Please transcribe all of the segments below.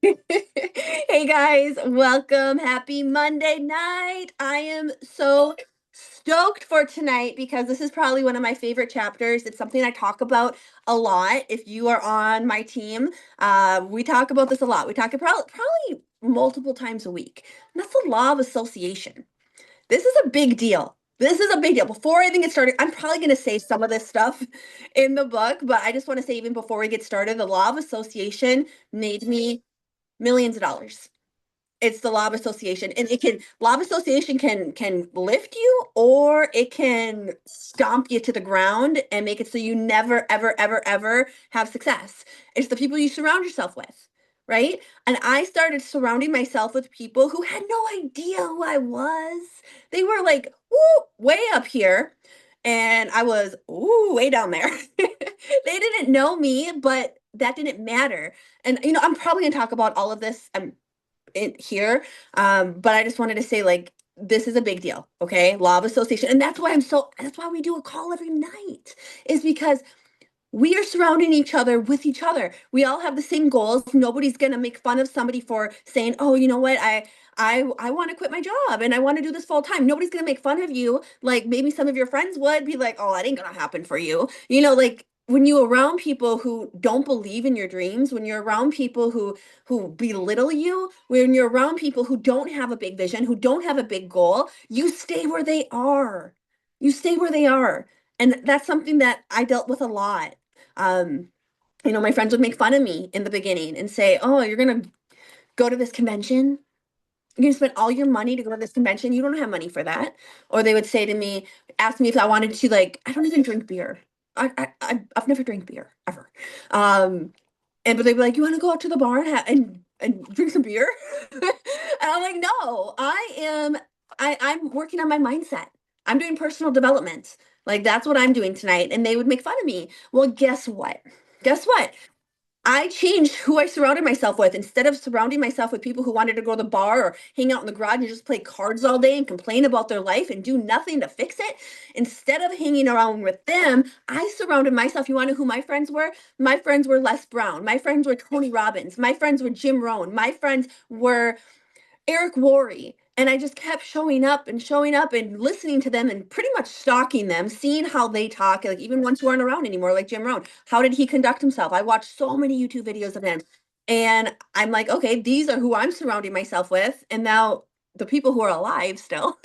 Hey guys, welcome. Happy Monday night. I am so stoked for tonight because this is probably one of my favorite chapters. It's something I talk about a lot. If you are on my team, we talk about this a lot. We talk about probably multiple times a week. And that's the law of association. This is a big deal. This is a big deal. Before I even get started, I'm probably going to say some of this stuff in the book, but I just want to say, even before we get started, the law of association made me millions of dollars. It's the law of association, and it can law of association can lift you, or it can stomp you to the ground and make it so you never ever ever ever have success. It's the people you surround yourself with, right? And I started surrounding myself with people who had no idea who I was. They were like, woo, way up here, and I was ooh, way down there. They didn't know me, but that didn't matter. And I'm probably gonna talk about all of this in here, but I just wanted to say, like, this is a big deal, okay? Law of association, and that's why we do a call every night, is because we are surrounding each other with each other. We all have the same goals. Nobody's gonna make fun of somebody for saying, "Oh, you know what? I want to quit my job and I want to do this full time." Nobody's gonna make fun of you. Like maybe some of your friends would be like, "Oh, that ain't gonna happen for you." Like when you around people who don't believe in your dreams, when you're around people who belittle you, when you're around people who don't have a big vision, who don't have a big goal, you stay where they are. You stay where they are. And that's something that I dealt with a lot. um, my friends would make fun of me in the beginning and say, "Oh, you're gonna go to this convention? You're gonna spend all your money to go to this convention? You don't have money for that." Or they would say to me, ask me if I wanted to, like, I don't even drink beer. I've never drank beer ever. But they'd be like, "You want to go out to the bar and drink some beer?" And I'm like, "No, I'm working on my mindset. I'm doing personal development. Like that's what I'm doing tonight." And they would make fun of me. Well, guess what? Guess what? I changed who I surrounded myself with. Instead of surrounding myself with people who wanted to go to the bar or hang out in the garage and just play cards all day and complain about their life and do nothing to fix it, instead of hanging around with them, I surrounded myself. You want to know who my friends were? My friends were Les Brown. My friends were Tony Robbins. My friends were Jim Rohn. My friends were Eric Worre. And I just kept showing up and listening to them and pretty much stalking them, seeing how they talk, like even ones who aren't around anymore, like Jim Rohn. How did he conduct himself? I watched so many YouTube videos of him. And I'm like, okay, these are who I'm surrounding myself with. And now the people who are alive still,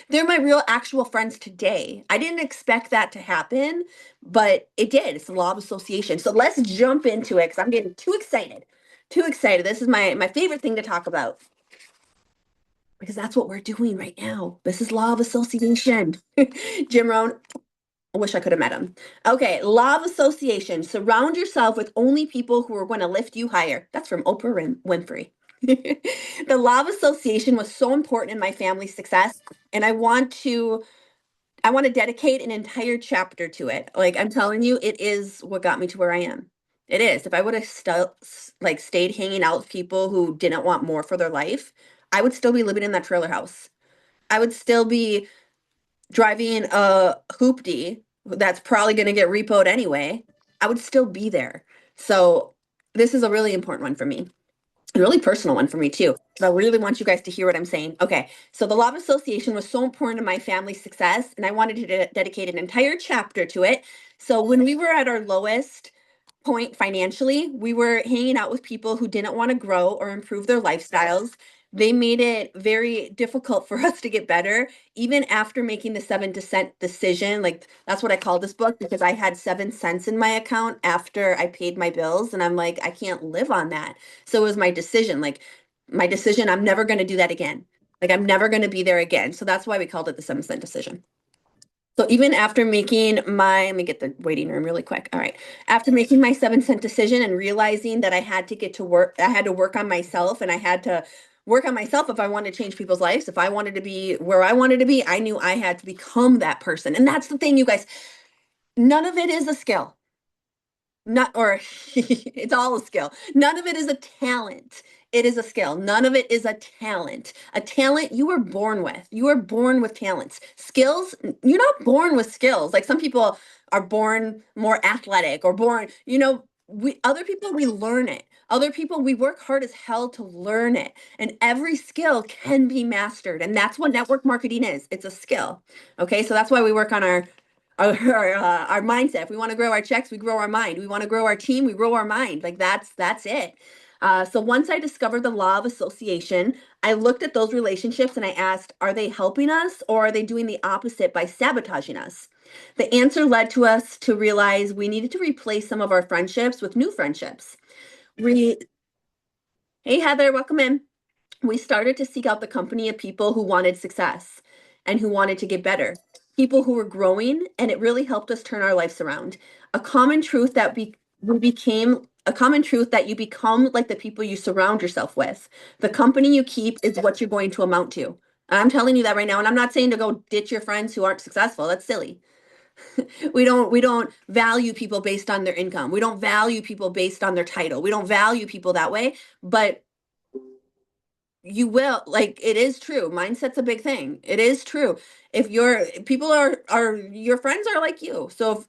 they're my real actual friends today. I didn't expect that to happen, but it did. It's the law of association. So let's jump into it because I'm getting too excited. Too excited. This is my favorite thing to talk about because that's what we're doing right now. This is law of association. Jim Rohn, I wish I could have met him. Okay, law of association. Surround yourself with only people who are going to lift you higher. That's from Oprah Winfrey. The law of association was so important in my family's success, and I want to dedicate an entire chapter to it. Like I'm telling you, it is what got me to where I am. It is. If I would have stayed hanging out with people who didn't want more for their life, I would still be living in that trailer house. I would still be driving a hoopty that's probably going to get repoed anyway. I would still be there. So this is a really important one for me, a really personal one for me too. So I really want you guys to hear what I'm saying. Okay, so the law of association was so important to my family's success, and I wanted to dedicate an entire chapter to it. So when we were at our lowest point financially, we were hanging out with people who didn't want to grow or improve their lifestyles. They made it very difficult for us to get better, even after making the 7 cent decision. Like that's what I called this book because I had 7 cents in my account after I paid my bills, and I'm like, I can't live on that. So it was my decision. Like my decision, I'm never going to do that again. Like I'm never going to be there again. So that's why we called it the 7 cent decision. So even after making let me get the waiting room really quick. All right. After making my 7 cent decision and realizing that I had to get to work, I had to work on myself and I had to work on myself if I wanted to change people's lives. If I wanted to be where I wanted to be, I knew I had to become that person. And that's the thing, you guys, none of it is a skill. Not or it's all a skill. None of it is a talent. It is a skill. None of it is a talent. A talent you were born with. You were born with talents. Skills, you're not born with skills. Like some people are born more athletic or born, Other people, we learn it. Other people, we work hard as hell to learn it. And every skill can be mastered. And that's what network marketing is. It's a skill. Okay. So that's why we work on our mindset. If we want to grow our checks, we grow our mind. We want to grow our team, we grow our mind. Like that's it. So once I discovered the law of association, I looked at those relationships and I asked, are they helping us or are they doing the opposite by sabotaging us? The answer led to us to realize we needed to replace some of our friendships with new friendships. We, hey Heather, welcome in. We started to seek out the company of people who wanted success and who wanted to get better, people who were growing, and it really helped us turn our lives around. A common truth that we became a common truth that you become like the people you surround yourself with. The company you keep is what you're going to amount to. And I'm telling you that right now, and I'm not saying to go ditch your friends who aren't successful. That's silly. We don't value people based on their income. We don't value people based on their title. We don't value people that way, but you will, like, it is true. Mindset's a big thing. It is true. If your people are your friends are like you. So if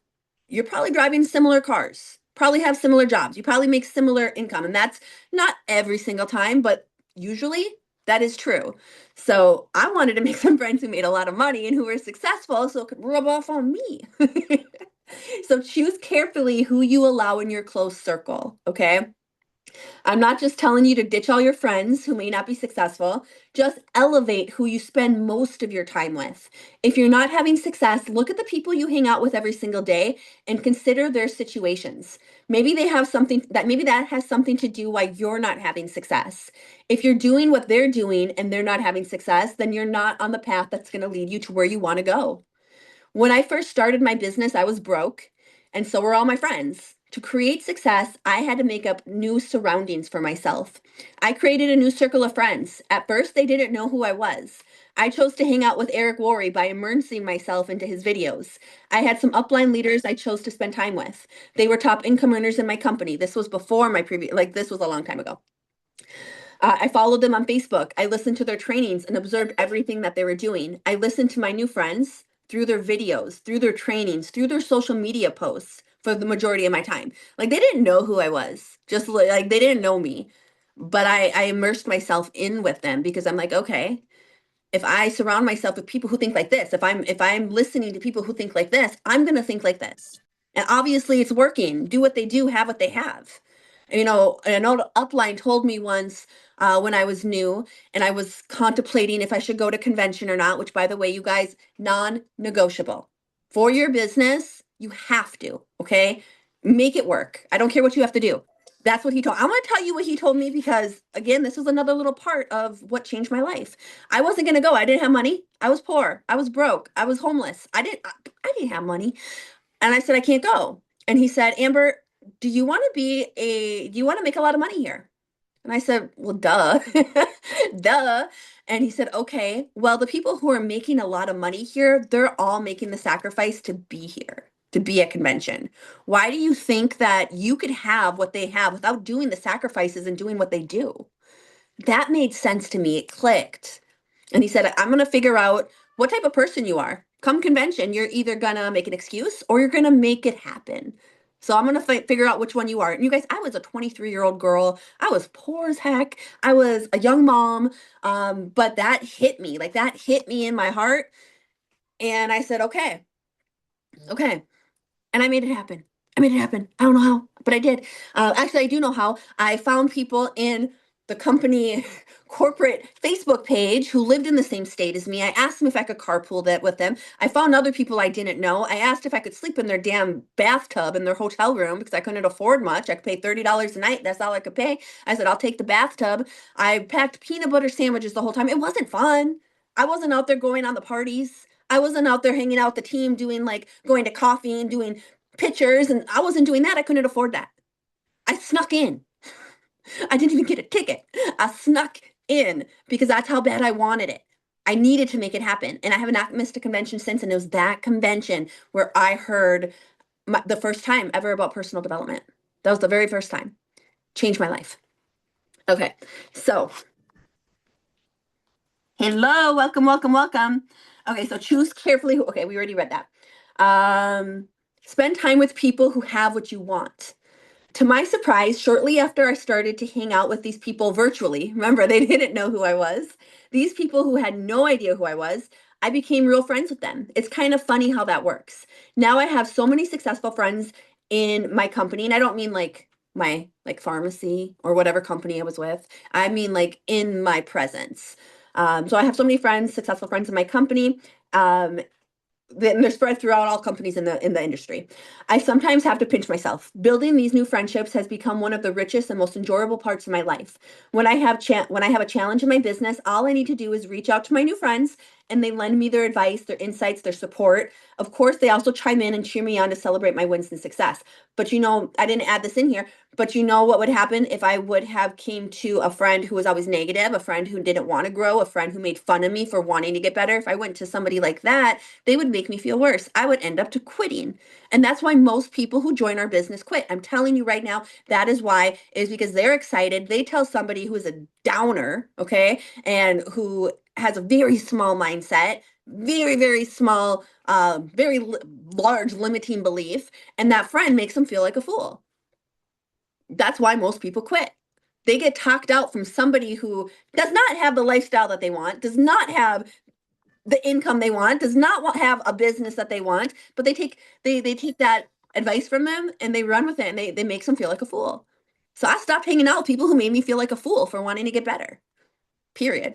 you're probably driving similar cars, probably have similar jobs, you probably make similar income. And that's not every single time, but usually that is true. So I wanted to make some friends who made a lot of money and who were successful so it could rub off on me. So choose carefully who you allow in your close circle, okay? I'm not just telling you to ditch all your friends who may not be successful. Just elevate who you spend most of your time with. If you're not having success, look at the people you hang out with every single day and consider their situations. Maybe that has something to do why you're not having success. If you're doing what they're doing and they're not having success, then you're not on the path that's going to lead you to where you want to go. When I first started my business, I was broke, and so were all my friends. To create success, I had to make up new surroundings for myself. I created a new circle of friends. At first, they didn't know who I was. I chose to hang out with Eric Worre by immersing myself into his videos. I had some upline leaders I chose to spend time with. They were top income earners in my company. This was before my previous, like, this was a long time ago. I followed them on Facebook. I listened to their trainings and observed everything that they were doing. I listened to my new friends through their videos, through their trainings, through their social media posts for the majority of my time. Like they didn't know who I was, just like they didn't know me. But I immersed myself in with them because I'm like, okay, if I surround myself with people who think like this, if I'm listening to people who think like this, I'm gonna think like this. And obviously it's working. Do what they do, have what they have. An old upline told me once when I was new and I was contemplating if I should go to convention or not, which by the way, you guys, non-negotiable. For your business, you have to, okay? Make it work. I don't care what you have to do. That's what he told. I want to tell you what he told me because again, this was another little part of what changed my life. I wasn't going to go. I didn't have money. I was poor. I was broke. I was homeless. I didn't have money. And I said I can't go. And he said, "Amber, do you want to make a lot of money here?" And I said, "Well, duh." Duh. And he said, "Okay, well, the people who are making a lot of money here, they're all making the sacrifice to be here, to be at convention. Why do you think that you could have what they have without doing the sacrifices and doing what they do?" That made sense to me. It clicked. And he said, "I'm going to figure out what type of person you are. Come convention, you're either going to make an excuse or you're going to make it happen. So I'm going to figure out which one you are." And you guys, I was a 23-year-old girl. I was poor as heck. I was a young mom. But that hit me. Like that hit me in my heart. And I said, okay, okay. And I made it happen. I made it happen. I don't know how, but I did. Actually, I do know how. I found people in the company corporate Facebook page who lived in the same state as me. I asked them if I could carpool that with them. I found other people I didn't know. I asked if I could sleep in their damn bathtub in their hotel room because I couldn't afford much. I could pay $30 a night. That's all I could pay. I said, "I'll take the bathtub." I packed peanut butter sandwiches the whole time. It wasn't fun. I wasn't out there going on the parties. I wasn't out there hanging out with the team doing like going to coffee and doing pictures, and I wasn't doing that. I couldn't afford that. I snuck in. I didn't even get a ticket. I snuck in because that's how bad I wanted it. I needed to make it happen. And I have not missed a convention since. And it was that convention where I heard the first time ever about personal development. That was the very first time. Changed my life. Okay. So, hello, welcome, welcome, welcome. Okay. So choose carefully. Okay. We already read that. Spend time with people who have what you want. To my surprise, shortly after I started to hang out with these people virtually, remember, they didn't know who I was, these people who had no idea who I was, I became real friends with them. It's kind of funny how that works. Now I have so many successful friends in my company, and I don't mean like my like pharmacy or whatever company I was with. I mean like in my presence. So I have so many friends, successful friends in my company. Um, they're spread throughout all companies in the industry. I sometimes have to pinch myself. Building these new friendships has become one of the richest and most enjoyable parts of my life. When I have a challenge in my business, all I need to do is reach out to my new friends and they lend me their advice, their insights, their support. Of course, they also chime in and cheer me on to celebrate my wins and success. But I didn't add this in here, but you know what would happen if I would have came to a friend who was always negative, a friend who didn't want to grow, a friend who made fun of me for wanting to get better. If I went to somebody like that, they would make me feel worse. I would end up to quitting. And that's why most people who join our business quit. I'm telling you right now, that is why, is because they're excited. They tell somebody who is a downer, okay, and who has a very small mindset, very, very small, large limiting belief, and that friend makes them feel like a fool. That's why most people quit. They get talked out from somebody who does not have the lifestyle that they want, does not have the income they want, does not have a business that they want, but they take that advice from them and they run with it and they makes them feel like a fool. So I stopped hanging out with people who made me feel like a fool for wanting to get better. Period.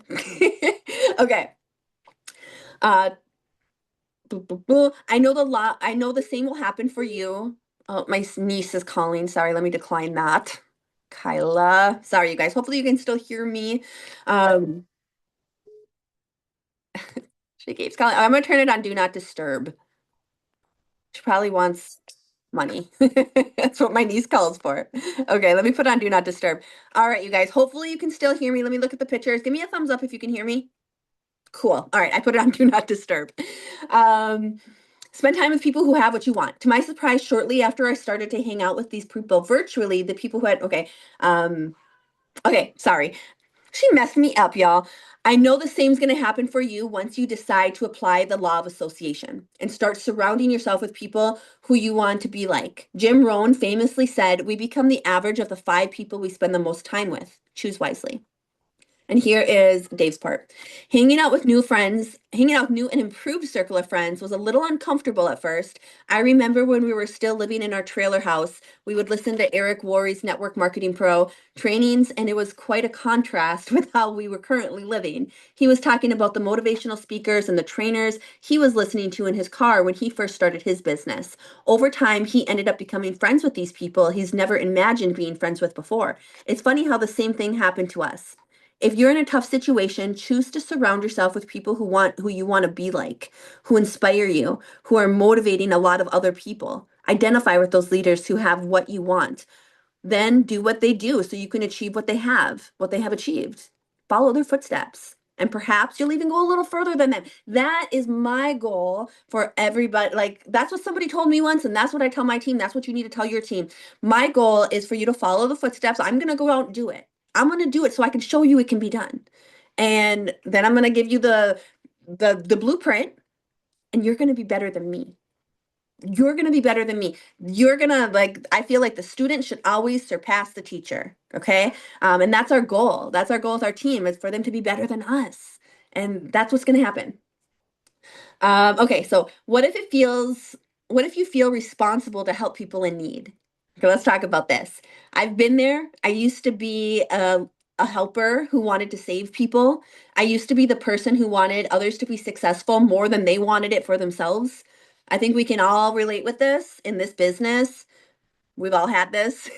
Okay. Uh I know the same will happen for you. Oh, my niece is calling. Sorry, let me decline that. Kyla. Sorry, you guys. Hopefully you can still hear me. Um, she keeps calling. I'm gonna turn it on Do Not Disturb. She probably wants money. That's what my niece calls for. Okay, let me put on Do Not Disturb. All right, you guys. Hopefully you can still hear me. Let me look at the pictures. Give me a thumbs up if you can hear me. Cool. All right, I put it on Do Not Disturb. Um, Spend time with people who have what you want. To my surprise, shortly after I started to hang out with these people virtually, the people who had, sorry. She messed me up, y'all. I know the same's going to happen for you once you decide to apply the law of association and start surrounding yourself with people who you want to be like. Jim Rohn famously said, "We become the average of the 5 people we spend the most time with. Choose wisely." And here is Dave's part. Hanging out with new and improved circle of friends was a little uncomfortable at first. I remember when we were still living in our trailer house, we would listen to Eric Worre's Network Marketing Pro trainings, and it was quite a contrast with how we were currently living. He was talking about the motivational speakers and the trainers he was listening to in his car when he first started his business. Over time, he ended up becoming friends with these people he's never imagined being friends with before. It's funny how the same thing happened to us. If you're in a tough situation, choose to surround yourself with people who you want to be like, who inspire you, who are motivating a lot of other people. Identify with those leaders who have what you want. Then do what they do so you can achieve what they have achieved. Follow their footsteps. And perhaps you'll even go a little further than them. That is my goal for everybody. Like, that's what somebody told me once, and that's what I tell my team. That's what you need to tell your team. My goal is for you to follow the footsteps. I'm going to go out and do it. I'm going to do it so I can show you it can be done. And then I'm going to give you the blueprint, and you're going to be better than me. You're going to be better than me. You're going to, like, I feel like the student should always surpass the teacher. Okay. And that's our goal. That's our goal with our team, is for them to be better than us. And that's what's going to happen. Okay. So what if you feel responsible to help people in need? Okay, let's talk about this. I've been there. I used to be a helper who wanted to save people. I used to be the person who wanted others to be successful more than they wanted it for themselves. I think we can all relate with this in this business. We've all had this.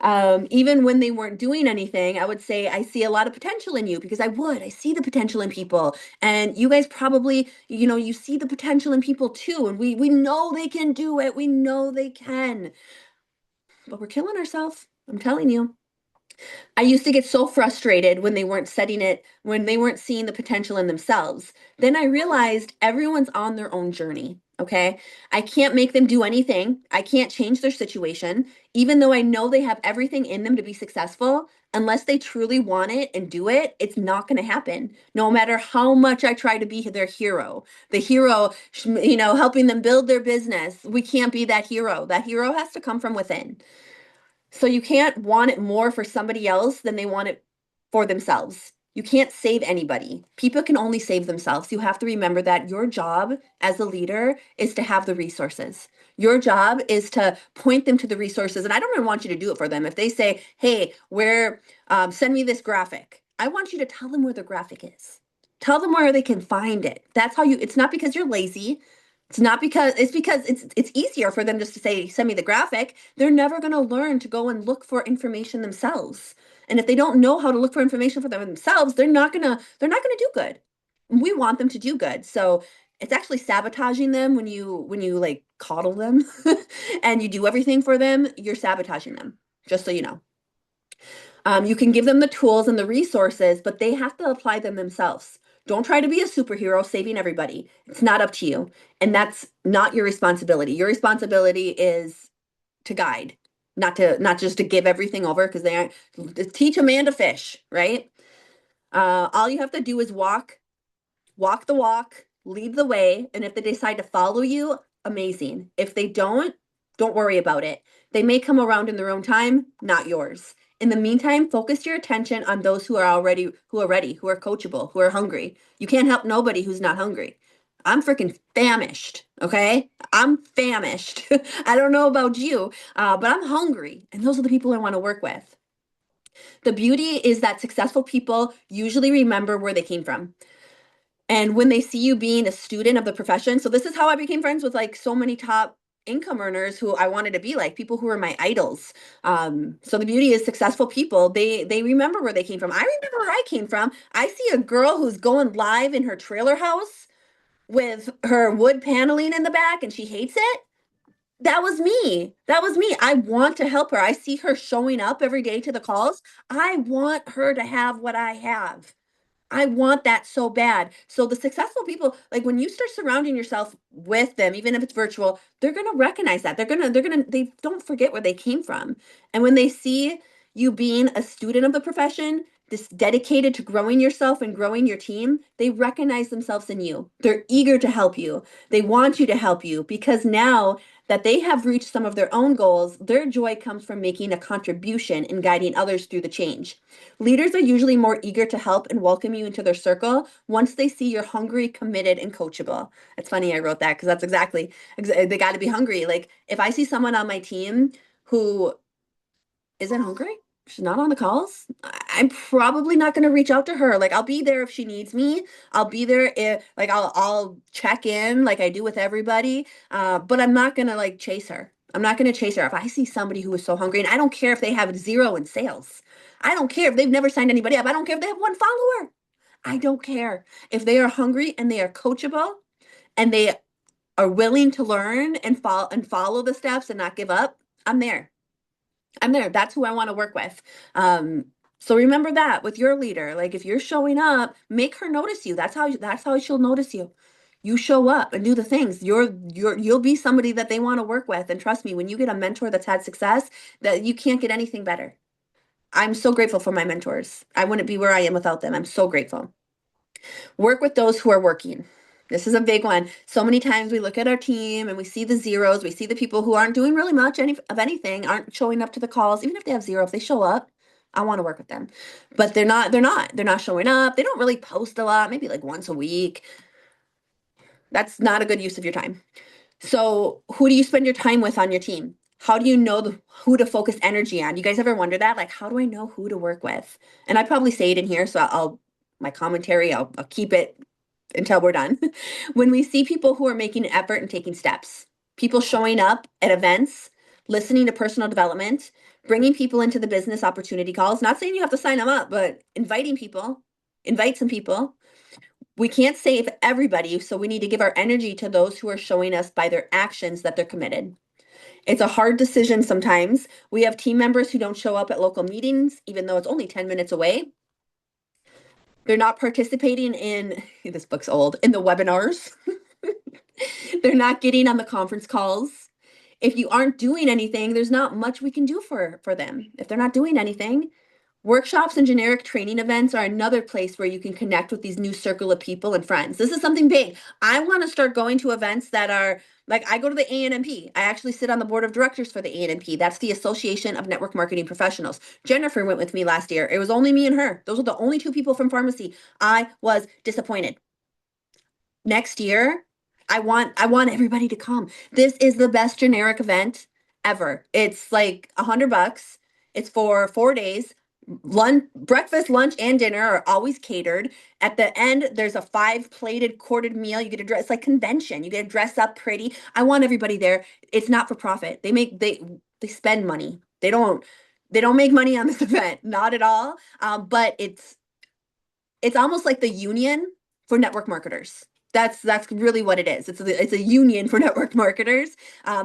Even when they weren't doing anything, I would say, I see a lot of potential in you, because I see the potential in people. And you guys probably, you see the potential in people too. And we know they can do it. We know they can. But we're killing ourselves. I'm telling you. I used to get so frustrated when when they weren't seeing the potential in themselves. Then I realized everyone's on their own journey. Okay. I can't make them do anything. I can't change their situation, even though I know they have everything in them to be successful. Unless they truly want it and do it, it's not going to happen. No matter how much I try to be their hero, helping them build their business, we can't be that hero. That hero has to come from within. So you can't want it more for somebody else than they want it for themselves. You can't save anybody. People can only save themselves. You have to remember that your job as a leader is to have the resources. Your job is to point them to the resources. And I don't even want you to do it for them. If they say, hey, send me this graphic, I want you to tell them where the graphic is. Tell them where they can find it. That's how it's not because you're lazy. It's because it's easier for them just to say, send me the graphic. They're never going to learn to go and look for information themselves. And if they don't know how to look for information for themselves, they're not gonna do good. We want them to do good. So it's actually sabotaging them when you like coddle them and you do everything for them, you're sabotaging them, just so you know. You can give them the tools and the resources, but they have to apply them themselves. Don't try to be a superhero saving everybody. It's not up to you. And that's not your responsibility. Your responsibility is to guide, not just to give everything over because they aren't to teach a man to fish, right? All you have to do is walk the walk, lead the way, and if they decide to follow you, amazing. If they don't worry about it. They may come around in their own time, not yours. In the meantime, focus your attention on those who are ready, who are coachable, who are hungry. You can't help nobody who's not hungry. I'm freaking famished, okay? I'm famished. I don't know about you, but I'm hungry, and those are the people I want to work with. The beauty is that successful people usually remember where they came from. And when they see you being a student of the profession, so this is how I became friends with like so many top income earners who I wanted to be like, people who were my idols. So the beauty is successful people, they remember where they came from. I remember where I came from. I see a girl who's going live in her trailer house with her wood paneling in the back and she hates it. That was me. That was me. I want to help her. I see her showing up every day to the calls. I want her to have what I have. I want that so bad. So the successful people, like when you start surrounding yourself with them, even if it's virtual, they're going to recognize that. They don't forget where they came from. And when they see you being a student of the profession, this dedicated to growing yourself and growing your team, they recognize themselves in you. They're eager to help you. They want you to help you because now that they have reached some of their own goals, their joy comes from making a contribution and guiding others through the change. Leaders are usually more eager to help and welcome you into their circle once they see you're hungry, committed, and coachable. It's funny I wrote that because that's exactly, they got to be hungry. Like if I see someone on my team who isn't hungry, she's not on the calls, I'm probably not going to reach out to her. Like I'll be there if she needs me. I'll be there if like I'll check in like I do with everybody. But I'm not going to like chase her. I'm not going to chase her. If I see somebody who is so hungry, and I don't care if they have zero in sales. I don't care if they've never signed anybody up. I don't care if they have one follower. I don't care. If they are hungry and they are coachable and they are willing to learn and follow the steps and not give up, I'm there. I'm there. That's who I want to work with. So remember that with your leader. Like if you're showing up, make her notice you. That's how she'll notice you. You show up and do the things. You'll be somebody that they want to work with. And trust me, when you get a mentor that's had success, that you can't get anything better. I'm so grateful for my mentors. I wouldn't be where I am without them. I'm so grateful. Work with those who are working. This is a big one. So many times we look at our team and we see the zeros. We see the people who aren't doing really much of anything, aren't showing up to the calls. Even if they have zero, if they show up, I want to work with them. But they're not showing up. They don't really post a lot, maybe like once a week. That's not a good use of your time. So who do you spend your time with on your team? How do you know who to focus energy on? You guys ever wonder that? Like, how do I know who to work with? And I probably say it in here, so my commentary, I'll keep it until we're done. When we see people who are making an effort and taking steps, people showing up at events, listening to personal development, bringing people into the business opportunity calls, not saying you have to sign them up, but inviting people, invite some people. We can't save everybody, so we need to give our energy to those who are showing us by their actions that they're committed. It's a hard decision sometimes. We have team members who don't show up at local meetings, even though it's only 10 minutes away. They're not participating in, this book's old, in the webinars. They're not getting on the conference calls. If you aren't doing anything, there's not much we can do for them. If they're not doing anything, Workshops and generic training events are another place where you can connect with these new circle of people and friends. This is something big. I want to start going to events that are like I go to the ANMP. I actually sit on the board of directors for the ANMP. That's the Association of Network Marketing Professionals. Jennifer went with me last year. It was only me and her. Those were the only two people from pharmacy. I was disappointed. Next year, I want everybody to come. This is the best generic event ever. It's like $100. It's for 4 days. Lunch, breakfast, lunch, and dinner are always catered. At the end, there's a 5 plated quartered meal. You get to dress it's like convention. You get to dress up pretty. I want everybody there. It's not for profit. They spend money. They don't make money on this event, not at all. But it's almost like the union for network marketers. That's really what it is. It's a union for network marketers.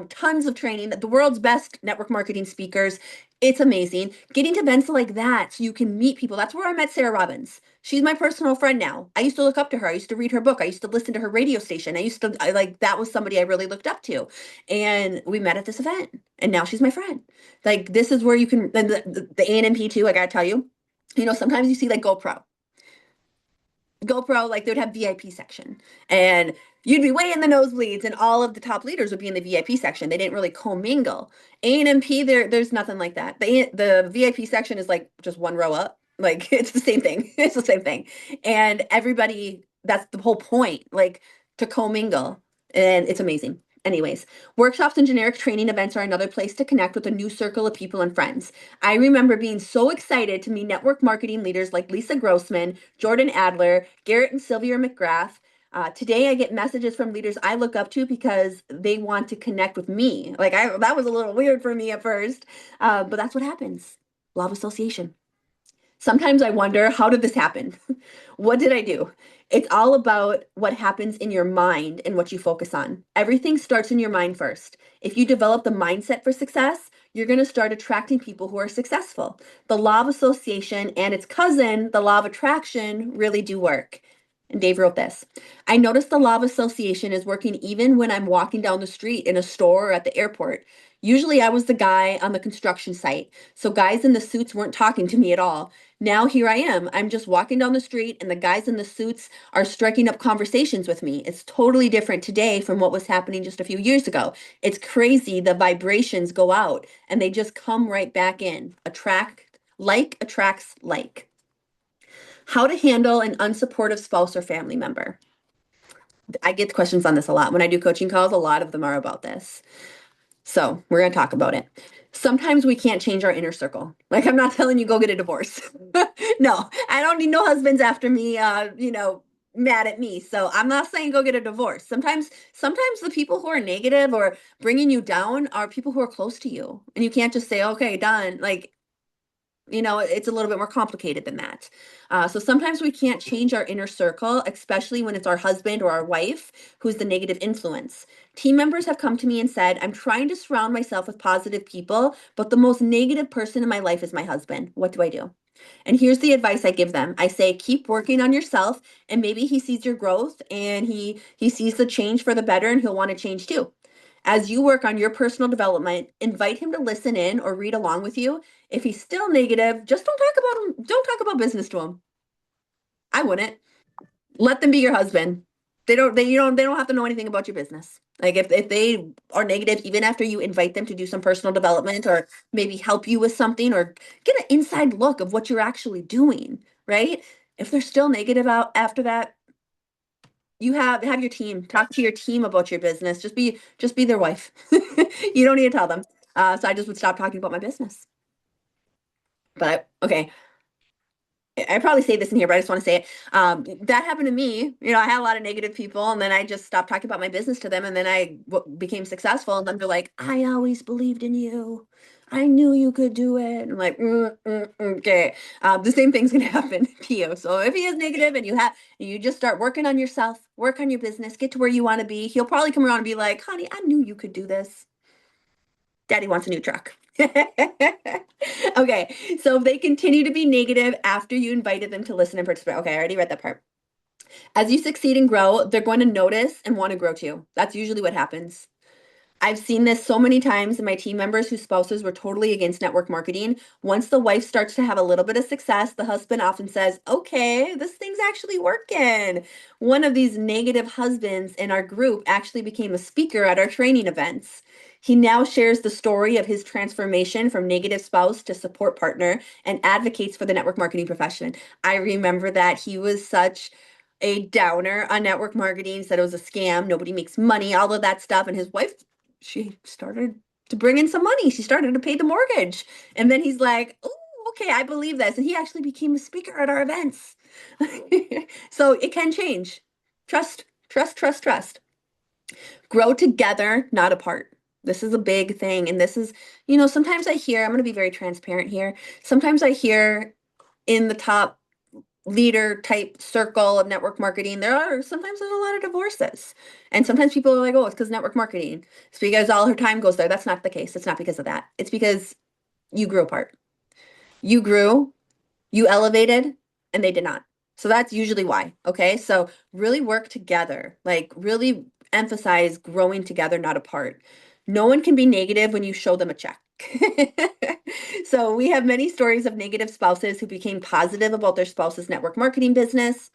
Tons of training. The world's best network marketing speakers. It's amazing. Getting to events like that so you can meet people. That's where I met Sarah Robbins. She's my personal friend now. I used to look up to her. I used to read her book. I used to listen to her radio station. That was somebody I really looked up to. And we met at this event. And now she's my friend. Like this is where you can, and the ANMP too, I gotta tell you, sometimes you see like GoPro, like they would have VIP section, and you'd be way in the nosebleeds, and all of the top leaders would be in the VIP section. They didn't really commingle. ANMP, there's nothing like that. The VIP section is like just one row up. Like it's the same thing. It's the same thing, and everybody. That's the whole point, like to commingle, and it's amazing. Anyways, workshops and generic training events are another place to connect with a new circle of people and friends. I remember being so excited to meet network marketing leaders like Lisa Grossman, Jordan Adler, Garrett and Sylvia McGrath. Today, I get messages from leaders I look up to because they want to connect with me. That was a little weird for me at first, but that's what happens. Law of association. Sometimes I wonder, how did this happen? What did I do? It's all about what happens in your mind and what you focus on. Everything starts in your mind first. If you develop the mindset for success, you're going to start attracting people who are successful. The law of association and its cousin, the law of attraction, really do work. And Dave wrote this. I noticed the law of association is working even when I'm walking down the street in a store or at the airport. Usually I was the guy on the construction site, so guys in the suits weren't talking to me at all. Now here I am. I'm just walking down the street and the guys in the suits are striking up conversations with me. It's totally different today from what was happening just a few years ago. It's crazy. The vibrations go out and they just come right back in. Like attracts like. How to handle an unsupportive spouse or family member. I get questions on this a lot. When I do coaching calls, a lot of them are about this. So we're going to talk about it. Sometimes we can't change our inner circle. Like I'm not telling you go get a divorce. No, I don't need no husbands after me, mad at me. So I'm not saying go get a divorce. Sometimes the people who are negative or bringing you down are people who are close to you. And you can't just say, okay, done. Like, it's a little bit more complicated than that. So sometimes we can't change our inner circle, especially when it's our husband or our wife who's the negative influence. Team members have come to me and said, I'm trying to surround myself with positive people, but the most negative person in my life is my husband. What do I do? And here's the advice I give them. I say, keep working on yourself, and maybe he sees your growth and he sees the change for the better, and he'll want to change too. As you work on your personal development, invite him to listen in or read along with you. If he's still negative, just don't talk about him. Don't talk about business to him. I wouldn't. Let them be your husband. They don't have to know anything about your business. Like if they are negative, even after you invite them to do some personal development or maybe help you with something or get an inside look of what you're actually doing, right? If they're still negative out after that, you have your team talk to your team about your business. Just be their wife. You don't need to tell them. So I just would stop talking about my business. But okay, I probably say this in here, but I just want to say it. That happened to me. I had a lot of negative people, and then I just stopped talking about my business to them, and then I became successful. And then they're like, "I always believed in you. I knew you could do it." I'm like, okay. The same thing's gonna happen to you. So if he is negative, and you just start working on yourself, work on your business, get to where you want to be, he'll probably come around and be like, "Honey, I knew you could do this. Daddy wants a new truck." Okay, so if they continue to be negative after you invited them to listen and participate. Okay, I already read that part. As you succeed and grow, they're going to notice and want to grow too. That's usually what happens. I've seen this so many times in my team members whose spouses were totally against network marketing. Once the wife starts to have a little bit of success, the husband often says, okay, this thing's actually working. One of these negative husbands in our group actually became a speaker at our training events. He now shares the story of his transformation from negative spouse to support partner and advocates for the network marketing profession. I remember that he was such a downer on network marketing, said it was a scam, nobody makes money, all of that stuff. And his wife, she started to bring in some money. She started to pay the mortgage. And then he's like, oh, okay, I believe this. And he actually became a speaker at our events. So it can change. Trust, trust, trust, trust. Grow together, not apart. This is a big thing. And this is, sometimes I hear, I'm going to be very transparent here. Sometimes I hear in the top leader type circle of network marketing, sometimes there's a lot of divorces. And sometimes people are like, oh, it's because network marketing. It's because all her time goes there. That's not the case. It's not because of that. It's because you grew apart. You grew, you elevated, and they did not. So that's usually why. Okay. So really work together, like really emphasize growing together, not apart. No one can be negative when you show them a check. So we have many stories of negative spouses who became positive about their spouse's network marketing business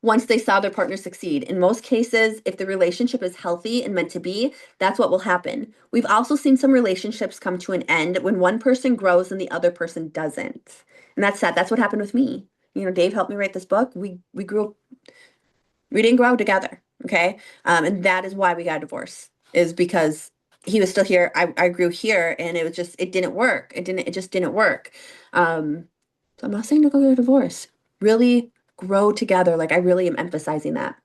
once they saw their partner succeed. In most cases, if the relationship is healthy and meant to be, that's what will happen. We've also seen some relationships come to an end when one person grows and the other person doesn't. And that's sad. That's what happened with me. Dave helped me write this book. We grew, we didn't grow together. Okay. And that is why we got a divorce, is because he was still here. I grew here, and it didn't work. It just didn't work. So I'm not saying to go get a divorce. Really grow together. Like, I really am emphasizing that.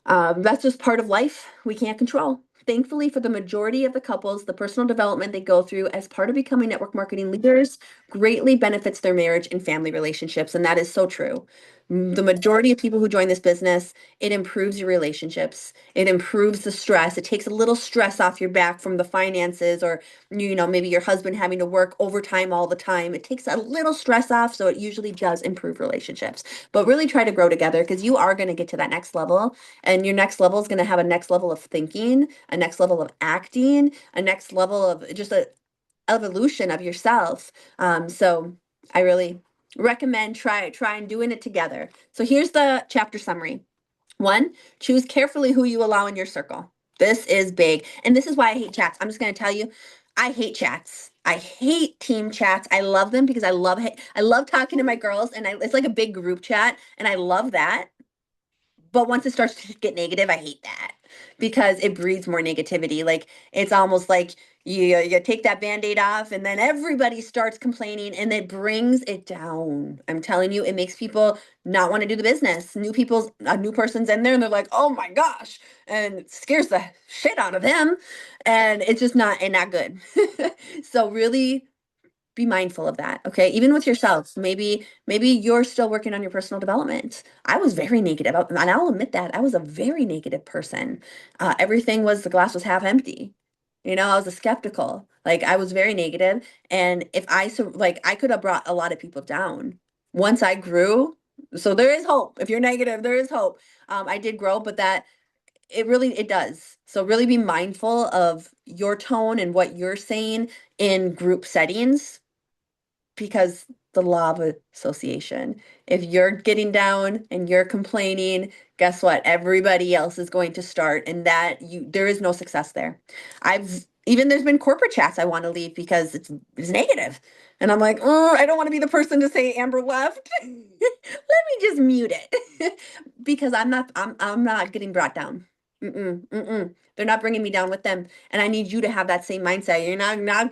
That's just part of life we can't control. Thankfully, for the majority of the couples, the personal development they go through as part of becoming network marketing leaders greatly benefits their marriage and family relationships. And that is so true. The majority of people who join this business, it improves your relationships. It improves the stress. It takes a little stress off your back from the finances, or, maybe your husband having to work overtime all the time. It takes a little stress off. So it usually does improve relationships. But really try to grow together, because you are going to get to that next level. And your next level is going to have a next level of thinking, a next level of acting, a next level of just a evolution of yourself. So I really recommend try and doing it together. So here's the chapter summary. 1, choose carefully who you allow in your circle. This is big. And this is why I hate chats. I'm just going to tell you, I hate chats. I hate team chats. I love them because I love talking to my girls, and it's like a big group chat, and I love that. But once it starts to get negative, I hate that, because it breeds more negativity. Like, it's almost like you take that band-aid off, and then everybody starts complaining, and it brings it down. I'm telling you, it makes people not want to do the business. A new person's in there, and they're like, oh my gosh, and it scares the shit out of them. And it's just not good. So really be mindful of that. Okay. Even with yourself, maybe you're still working on your personal development. I was very negative, and I'll admit that I was a very negative person. Everything was, the glass was half empty. I was a skeptical. Like, I was very negative, and I could have brought a lot of people down once I grew. So there is hope. If you're negative, there is hope. I did grow, but it does. So really be mindful of your tone and what you're saying in group settings, because the law of association. If you're getting down and you're complaining, guess what? Everybody else is going to start, and there is no success there. There's been corporate chats I want to leave because it's negative. And I'm like, oh, I don't want to be the person to say Amber left. Let me just mute it. Because I'm not getting brought down. They're not bringing me down with them. And I need you to have that same mindset. I'm not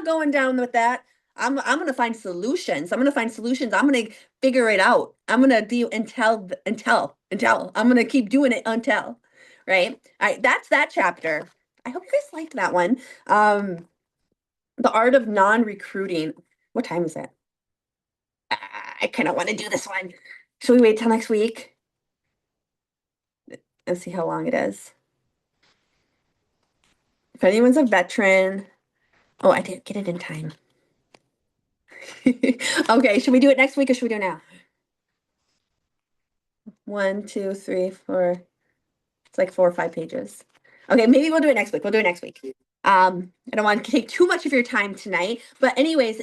going down with that. I'm gonna find solutions. I'm gonna figure it out. I'm gonna do until. I'm gonna keep doing it until. Right? All right, that's that chapter. I hope you guys liked that one. The art of non-recruiting. What time is it? I kind of want to do this one. Should we wait till next week and see how long it is? If anyone's a veteran. Oh, I didn't get it in time. Okay, should we do it next week, or should we do it now? 1, 2, 3, 4. It's like 4 or 5 pages. Okay, maybe we'll do it next week. We'll do it next week. I don't want to take too much of your time tonight, but anyways,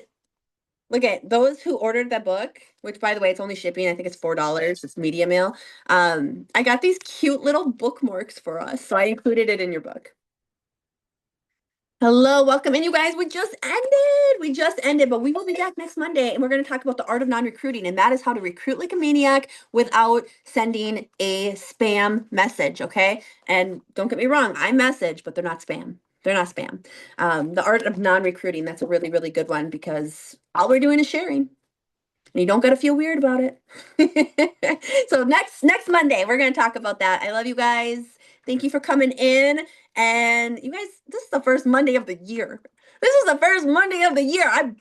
look at those who ordered the book, which by the way, it's only shipping. I think it's $4. It's media mail. I got these cute little bookmarks for us, so I included it in your book. Hello, welcome. And you guys, we just ended. We just ended, but we will be back next Monday and we're going to talk about the art of non-recruiting. And that is how to recruit like a maniac without sending a spam message. Okay. And don't get me wrong, I message, but they're not spam. They're not spam. The art of non-recruiting, that's a really, really good one because all we're doing is sharing. And you don't got to feel weird about it. So next Monday, we're going to talk about that. I love you guys. Thank you for coming in. And you guys, this is the first Monday of the year. This is the first Monday of the year. I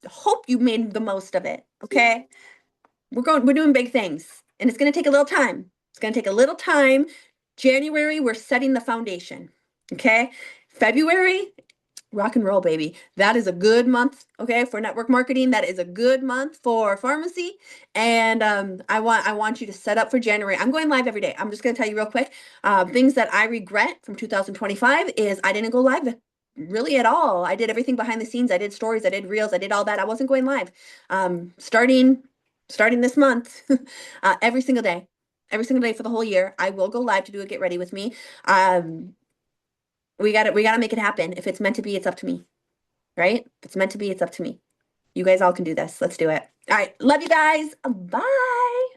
hope you made the most of it. Okay. We're doing big things. And it's going to take a little time. It's going to take a little time. January, we're setting the foundation. Okay. February, rock and roll, baby. That is a good month, okay, for network marketing. That is a good month for pharmacy. And I want you to set up for January. I'm going live every day. I'm just going to tell you real quick. Things that I regret from 2025 is I didn't go live really at all. I did everything behind the scenes. I did stories. I did reels. I did all that. I wasn't going live. Starting this month, every single day. Every single day for the whole year, I will go live to do a get ready with me. We got to make it happen. If it's meant to be, it's up to me. Right? If it's meant to be, it's up to me. You guys all can do this. Let's do it. All right. Love you guys. Bye.